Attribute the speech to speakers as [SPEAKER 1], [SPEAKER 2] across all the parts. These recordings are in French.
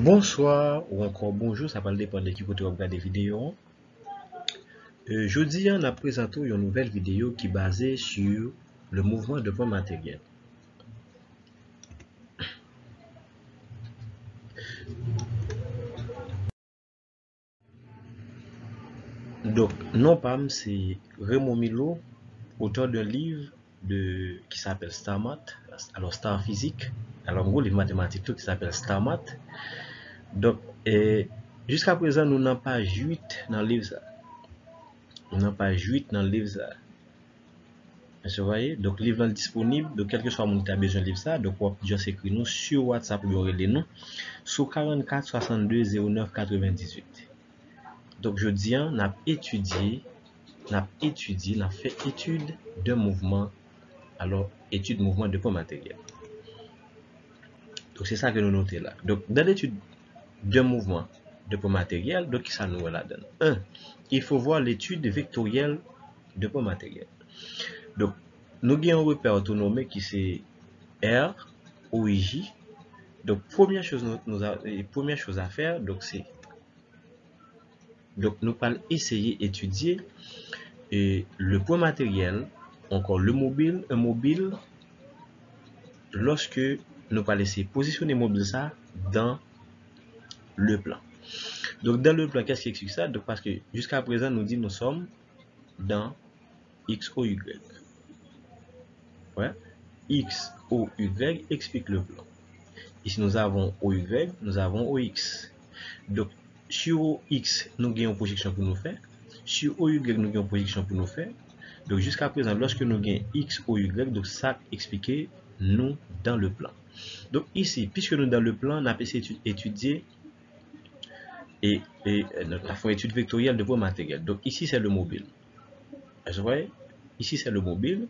[SPEAKER 1] Bonsoir ou encore bonjour, ça va dépendre de qui côté vous regardez vidéo. Jeudi, on a présenté une nouvelle vidéo qui est basée sur le mouvement de poids matériel. Donc, non Pam, c'est Raymond Milo, auteur d'un livre qui s'appelle Star Math, alors Star Physique, alors en gros, les mathématiques tout qui s'appelle Star Math. Donc, jusqu'à présent, nous n'avons pas 8 dans le livre. Nous n'avons pas 8 dans le livre. Vous voyez, donc le livre est disponible, donc quel que soit mon qui a besoin de livre ça, donc on peut juste écrire nous sur WhatsApp ou les nous sur 44 62 09 98. Donc je dis on a étudié, on a fait étude de mouvement, alors étude mouvement de poids matériel. Donc c'est ça que nous notons là. Donc dans l'étude de mouvement de poids matériel, donc ça nous la donne. 1. Il faut voir l'étude vectorielle de poids matériel. Donc nous avons un repère autonome qui c'est R, O et J. Donc première chose à faire, donc c'est nous allons essayer d'étudier le poids matériel, encore un mobile, lorsque nous allons essayer de positionner mobile ça dans le plan. Donc dans le plan, qu'est-ce qui explique ça? Donc parce que jusqu'à présent nous dit nous sommes dans X, O, Y. Ouais. X, O, Y explique le plan. Ici nous avons OY, nous avons OX. Donc sur OX, nous avons une projection pour nous faire. Sur OY, nous avons une projection pour nous faire. Donc jusqu'à présent, lorsque nous avons X, OY, donc ça explique nous dans le plan. Donc ici, puisque nous dans le plan, on a essayé d'étudier et la fois étude vectorielle de poids matériel. Donc ici c'est le mobile. Vous voyez? Ici c'est le mobile.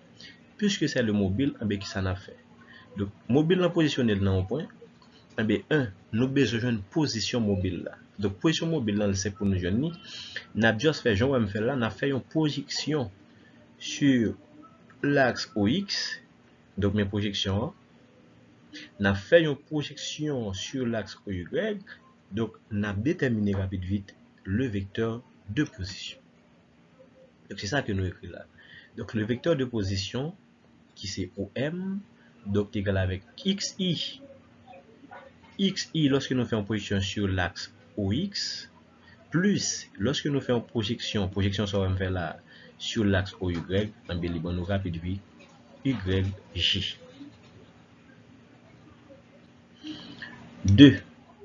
[SPEAKER 1] Puisque c'est le mobile, qui ça n'a fait. Donc mobile là positionné dans un point. Nous besoin d'une position mobile là. Donc position mobile là, c'est pour nous jeunes. N'a juste fait genre me faire là, n'a fait une projection sur l'axe OX. Donc mes projections, n'a fait une projection sur l'axe OY. Donc n'a déterminé rapide vite le vecteur de position. Donc c'est ça que nous écrit là. Donc le vecteur de position qui c'est OM, donc égal avec XI. XI lorsque nous faisons projection sur l'axe OX, plus lorsque nous faisons projection ça va me faire là sur l'axe OY, en bien nous rapide vite YJ. 2,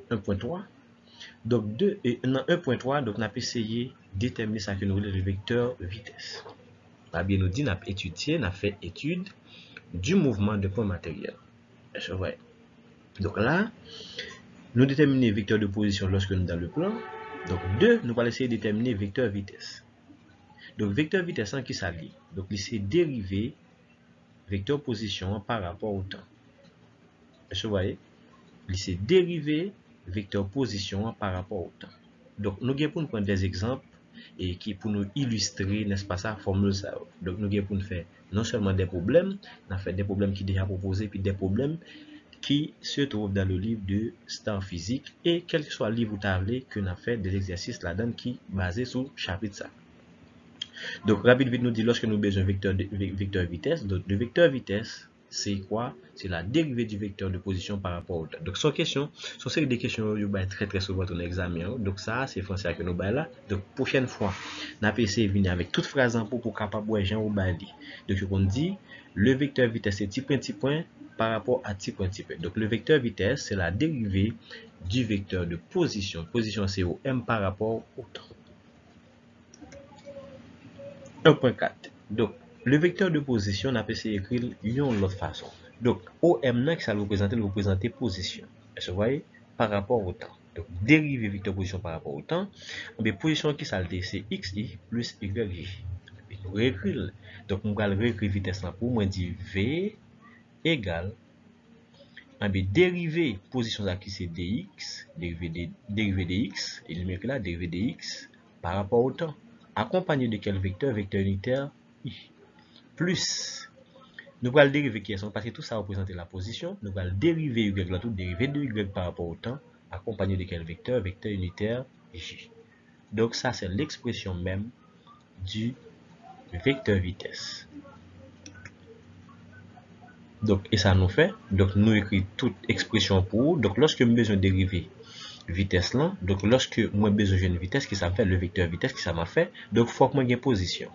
[SPEAKER 1] 1.3. Donc 2 et 1.3, donc on a essayé de déterminer ça que nous voulons le vecteur vitesse. Bien nous dit, on a étudié, on a fait étude du mouvement de poids matériel. C'est vrai. Donc là, nous déterminer vecteur de position lorsque nous sommes dans le plan. Donc 2, nous allons essayer de déterminer vecteur vitesse. Donc vecteur vitesse en qui ça lie. Donc c'est dérivé vecteur position par rapport au temps. Vous voyez? C'est dérivé vecteur position par rapport au temps. Donc nous allons prendre des exemples et qui pour nous illustrer, n'est-ce pas ça, formule ça. Donc nous allons pour nous faire non seulement des problèmes, on a fait des problèmes qui sont déjà proposés, puis des problèmes qui se trouvent dans le livre de Star Physique et quel que soit le livre ou tablé que nous avons fait des exercices là-dedans qui basés sur le chapitre ça. Donc rapide vite nous dit lorsque nous avons besoin de vecteur vitesse, donc le vecteur vitesse c'est quoi? C'est la dérivée du vecteur de position par rapport au temps. Donc sans question, c'est des questions qui vont très très souvent dans l'examen. Donc ça c'est français que nous avons là. Donc prochaine fois, nous allons essayer de venir avec toute phrase en pour capable voir gens ou bailler. Donc on dit le vecteur vitesse c'est petit point par rapport à petit point. Donc le vecteur vitesse c'est la dérivée du vecteur de position. Position c'est au m par rapport au temps. 1.4. Donc le vecteur de position, on a essayé d'écrire de l'autre façon. Donc, OM, ça va représenter position. Vous voyez, par rapport au temps. Donc, dériver vecteur position par rapport au temps. Mais position qui s'altère, c'est XI plus YJ. Nous réécrire. Donc, nous allons réécrire vitesse pour moi dire V égale. Dériver position qui c'est DX, dériver DX, et le là, dériver DX par rapport au temps. Accompagné de quel vecteur? Vecteur unitaire I. Plus, nous allons dériver qui est parce que tout ça représente la position. Nous allons dériver Y, là, tout dériver de Y par rapport au temps, accompagné de quel vecteur? Vecteur unitaire J. Donc ça, c'est l'expression même du vecteur vitesse. Donc, et ça nous fait, donc nous écrit toute expression pour, donc lorsque nous besoin de dériver vitesse là, donc lorsque moi besoin d'une vitesse qui ça fait le vecteur vitesse qui ça m'a fait, donc faut que moi gagne position.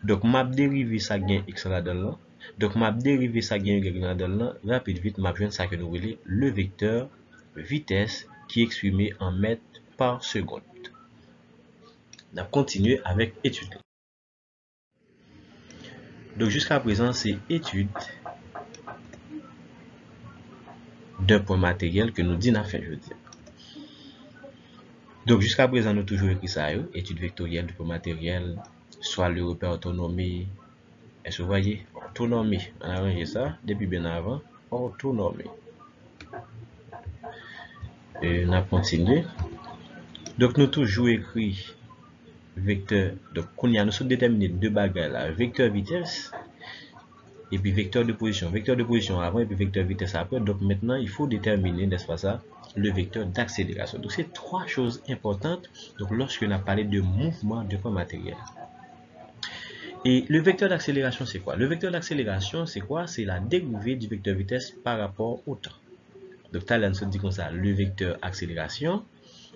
[SPEAKER 1] Donc m'a dérivé ça gain x là-dedans là. Donc m'a dérivé ça gain y là-dedans là, rapide vite m'a joindre ça que nous relais le vecteur vitesse qui est exprimé en mètres par seconde. On continue avec étude. Donc jusqu'à présent c'est étude d'un point matériel que nous dit n'a fait jeudi. Donc jusqu'à présent nous toujours écrit ça, étude vectorielle du point matériel, soit le repère autonomie. Est-ce que vous voyez? Autonomie. On a arrangé ça depuis bien avant. Autonomie. Et on a continué. Donc nous toujours écrit vecteur. Donc qu'on y a nous sommes déterminés deux bagages là, vecteur vitesse et puis vecteur de position. Vecteur de position avant et puis vecteur vitesse après. Donc maintenant il faut déterminer, n'est-ce pas ça, le vecteur d'accélération. Donc c'est trois choses importantes. Donc lorsque on a parlé de mouvement de point matériel. Et le vecteur d'accélération, c'est quoi? Le vecteur d'accélération, c'est quoi? C'est la dérivée du vecteur vitesse par rapport au temps. Donc, là, on se dit comme ça, le vecteur accélération.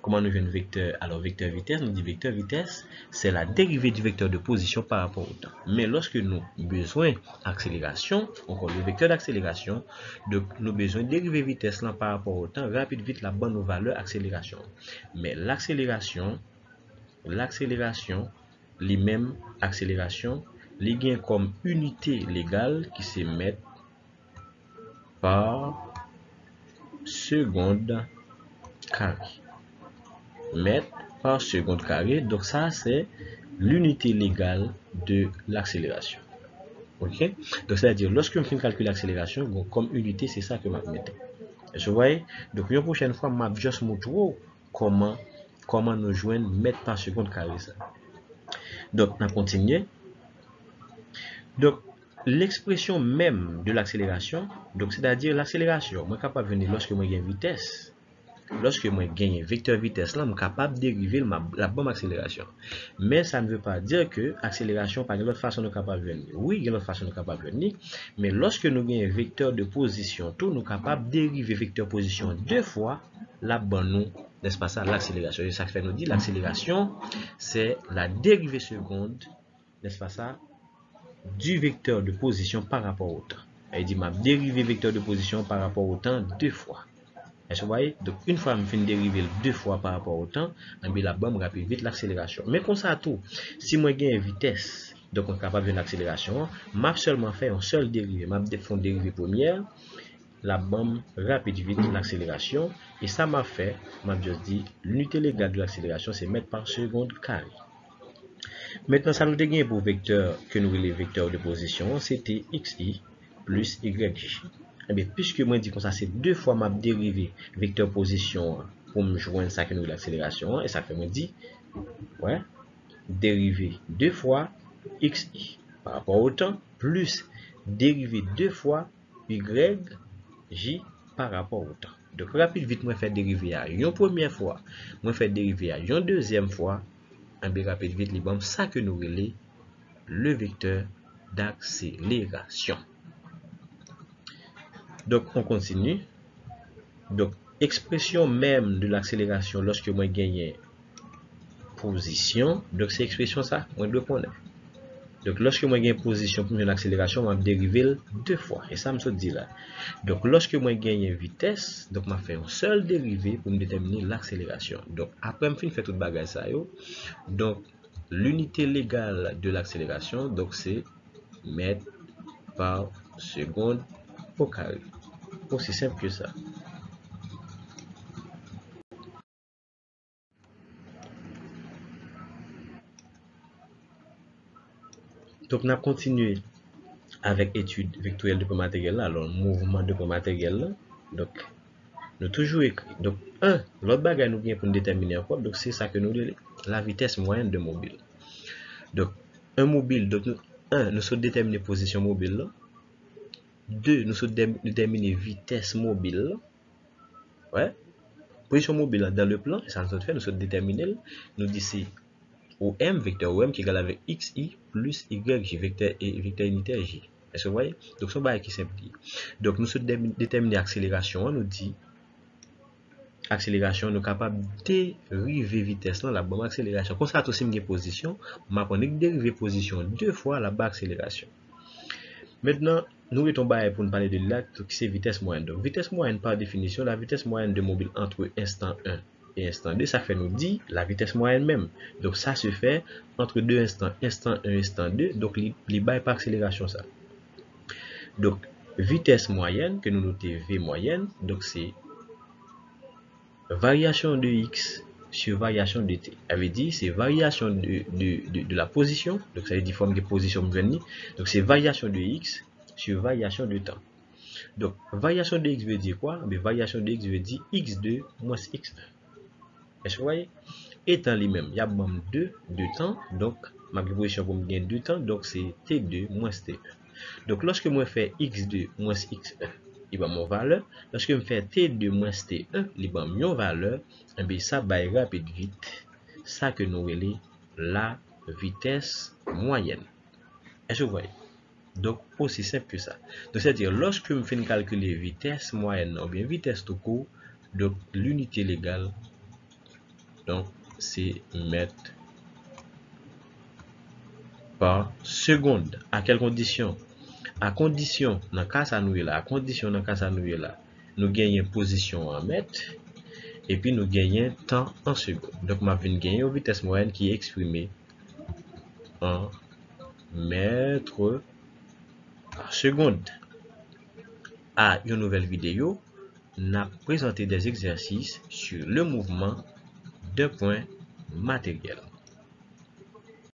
[SPEAKER 1] Comment nous jouons le vecteur? Alors, vecteur vitesse, nous dit vecteur vitesse, c'est la dérivée du vecteur de position par rapport au temps. Mais lorsque nous avons besoin d'accélération, encore le vecteur d'accélération, donc nous avons besoin de dériver vitesse là par rapport au temps, rapide vite la bonne valeur accélération. Mais l'accélération, les mêmes accélération, les gains comme unité légale qui se mètres par seconde carré. Mètres par seconde carré. Donc ça, c'est l'unité légale de l'accélération. Ok? Donc c'est-à-dire, lorsque je fais calculer l'accélération, bon, comme unité, c'est ça que je mets. Vous voyez? Donc une prochaine fois, je vais juste montrer comment nous joindre mètres par seconde carré ça. Donc, on continue. Donc, l'expression même de l'accélération, donc c'est-à-dire l'accélération, moi capable de venir lorsque moi gagne vitesse. Lorsque moi gagne vecteur vitesse, là, je suis capable de dériver la bonne accélération. Mais ça ne veut pas dire que l'accélération, par une autre façon, nous capable de venir. Oui, il y a une autre façon de capable de venir. Mais lorsque nous gagnons vecteur de position, tout nous capable de dériver vecteur position deux fois, la bonne nous, n'est-ce pas ça, l'accélération. Et ça fait nous dit l'accélération, c'est la dérivée seconde, n'est-ce pas ça, du vecteur de position par rapport au temps. Il dit ma dérivée vecteur de position par rapport au temps deux fois. Est-ce que vous voyez? Donc une fois je finis de dériver deux fois par rapport au temps, on la bombe rapide vite l'accélération. Mais comme ça tout, si moi gagne vitesse, donc on est capable de l'accélération, m'a seulement fait un seul dérivé, m'a fait une dérivée première, la bombe rapide vite l'accélération, et ça m'a fait, m'a juste dit l'unité légale de l'accélération c'est mètres par seconde carré. Maintenant, ça nous dégaine pour vecteur que nous les vecteurs de position, c'était xi plus yj. Et bien, puisque moi dis comme ça, c'est deux fois ma dérivée vecteur position pour me joindre ça que nous l'accélération, et ça fait me dit, ouais, dérivée deux fois xi par rapport au temps, plus dérivée deux fois yj par rapport au temps. Donc, rapide vite, moi faire dériver à une première fois, moi faire dériver à une deuxième fois, un bien rapide vite libre, ça que nous relais le vecteur d'accélération. Donc on continue. Donc expression même de l'accélération lorsque moi gagne position, donc c'est expression ça, moi dois connaître. Donc lorsque moi gagne position pour une accélération, on va dériver deux fois et ça me se dit là. Donc lorsque moi gagne vitesse, donc m'a fait un seul dérivé pour me déterminer l'accélération. Donc après me fin fait toute bagage ça yo. Donc l'unité légale de l'accélération, donc c'est mètres par seconde au carré. Aussi simple que ça. Donc, on a continué avec étude vectorielle de point matériel, alors mouvement de point matériel. Donc, nous toujours écrit. Donc, l'autre bagage nous vient pour nous déterminer encore. Donc, c'est ça que nous disons, la vitesse moyenne de mobile. Donc, un mobile, donc, nous sommes déterminer position mobile. 2, nous sommes déterminer vitesse mobile. Ouais. position mobile dans le plan, ça nous fait, nous sommes déterminés, nous disons OM, vecteur OM qui est égal avec XI plus YJ, vecteur unitaire J. Est-ce que vous voyez? Donc, c'est un bail qui est simple. Donc, nous sommes déterminés l'accélération, on nous dit accélération, nous sommes capables de dériver vitesse dans la bonne accélération. Comme ça, aussi une position, on va dériver position 2 fois la barre accélération. Maintenant, nous mettons pour nous parler de là, c'est vitesse moyenne. Donc, vitesse moyenne par définition, la vitesse moyenne de mobile entre instant 1 et instant 2, ça fait nous dire la vitesse moyenne même. Donc, ça se fait entre deux instants, instant 1 et instant 2. Donc, les bails par accélération, ça. Donc, vitesse moyenne, que nous notons V moyenne, donc c'est variation de X sur variation de T. Ça veut dire c'est variation de la position, donc ça veut dire forme de position. Donc, c'est variation de X sur variation de temps. Donc, variation de X veut dire quoi? Mais variation de X veut dire X2 moins X1. Est-ce que vous voyez? Étant les mêmes, il y a 2 temps, donc ma position pour me gagner 2 temps, donc c'est T2 moins T1. Donc, lorsque moi fais X2 moins X1, il va mon valeur. Lorsque je fais T2 moins T1, il va mon valeur. Et bien, ça va rapide vite. Ça que nous voulons la vitesse moyenne. Est-ce que vous voyez? Donc, aussi simple que ça. Donc, c'est-à-dire, lorsque je fais calculer vitesse moyenne ou bien vitesse tout court, donc l'unité légale, donc c'est mètres par seconde. À quelle condition? À condition, dans le cas ça nous est là, à condition dans le cas ça nous est là, nous gagnons position en mètres et puis nous gagnons temps en seconde. Donc, je vais gagner une vitesse moyenne qui est exprimée en mètres par seconde. À une nouvelle vidéo, on a présenté des exercices sur le mouvement d'un point matériel.